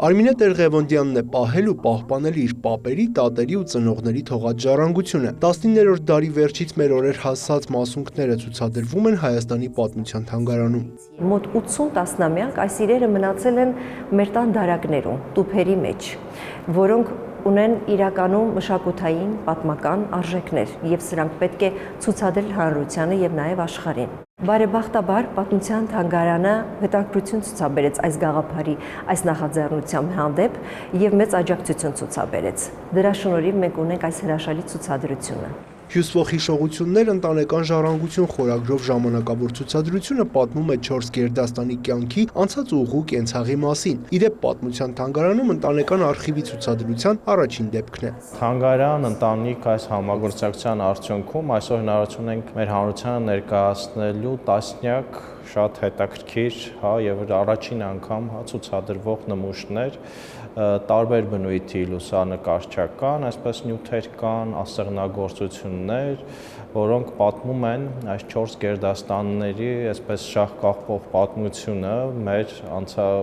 Արմինե Տեր-Ղևոնդյանն է պահել ու պահպանել իր պապերի, տատերի ու ծնողների թողած ժառանգությունը։ 19-րդ դարի վերջից մեր օրեր հասած մասունքները ցուցադրվում են Հայաստանի պատմության թանգարանում։ Մոտ 80 տասնամյակ այս իրերը մնացել են մեր տան դարակներում, տուփերի մեջ, որոնք ունեն իրականում մշակութային, պատմական արժեքներ եւ սրանք պետք է ցուցադրել հանրությանը եւ նաեւ աշխարհին։ Բարեբախտաբար պատմության թանգարանը հետաքրքրություն ցուցաբերեց այս գաղափարի, այս նախաձեռնության հանդեպ եւ մեծ աջակցություն ցուցաբերեց։ Դրա շնորհիվ մենք ունենք այս հրաշալի ցուցադրությունը։ Հյուսվող հիշողություններ ընտանեկան ժառանգություն խորագրով ժամանակավոր ցուցադրությունը պատմում է 4 գերդաստանի կյանքի անցած ուղու կենցաղի մասին։ Իդեպ պատմության թանգարանում ընտանեկան արխիվի ցուցադրության առաջին դեպքն է։ Թանգարան, ընտանիք այս համագործակցության արդյունքում այսօր հնարավորություն ենք մեր հանրությանը ներկայացնելու տասնյակ շատ հետաքրքիր, եւ առաջին անգամ ցուցադրվող նմուշներ, տարբեր բնույթի լուսանկարչական, այսպես նյութեր կան, ասեղնագործություններ, որոնք պատմում են այս 4 գերդաստանների այսպես շահկախվող պատմությունը մեր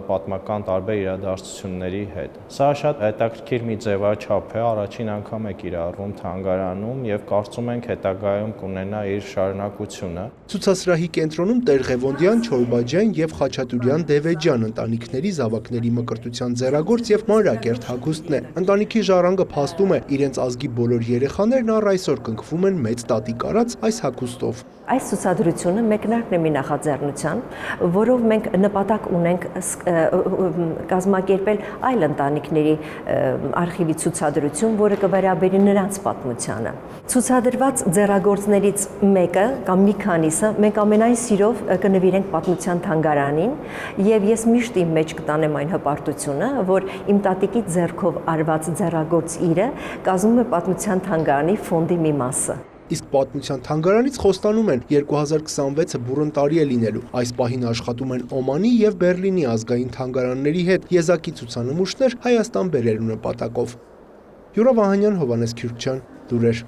պատմական տարբեր իրադարձությունների հետ։ Սա շատ հետաքրքիր մի ձևաչափ է, առաջին անգամ է կիրառվում թանգարանում եւ կարծում ենք հետագայում կունենա իր շարունակությունը։ Ցուցասրահի կենտրոնում Տեր-Ղևոնդյան, Չորբաջյան եւ Խաչատուրյան Դևեջյան ընտանիքների զավակների մկրտության ձեռագործ եւ մանրակերտ հագուստն է։ Ընտանիքի ժառանգը փաստում է, իրենց ազգի բոլոր երեխաներն առ այսօր կնքվում են մեծ տատիկ արած այս հագուստով։ Այս ցուցադրությունը մեկնարկն է մի նախաձեռնության, որով մենք նպատակ ունենք կազմակերպել այլ ընտանիքների արխիվի ցուցադրություն, որը կվերաբերի նրանց պատմությանը։ Ցուցադրված ձեռագործներից մեկը կամ մի քանիսը մենք ամենայն սիրով կնվիրենք պատմության թանգարանին, եւ ես միշտ իմ մեջ կտանեմ այն հպարտությունը, որ իմ տատիկի ձեռքով արված ձեռագործ իրը կազմում է պատմության թանգարանի ֆոնդի մի մասը։ Իսկ պատմության թանգարանից խոստանում են 2026-ը բուռն տարի է լինելու։ Այս պահին աշխատում են Օմանի եւ Բեռլինի ազգային թանգարանների հետ եզակի ցուցանմուշներ Հայաստան բերելու նպատակով։ Յուրա Վահանյան, Հովհաննես Քյուրքչյան, լուրեր։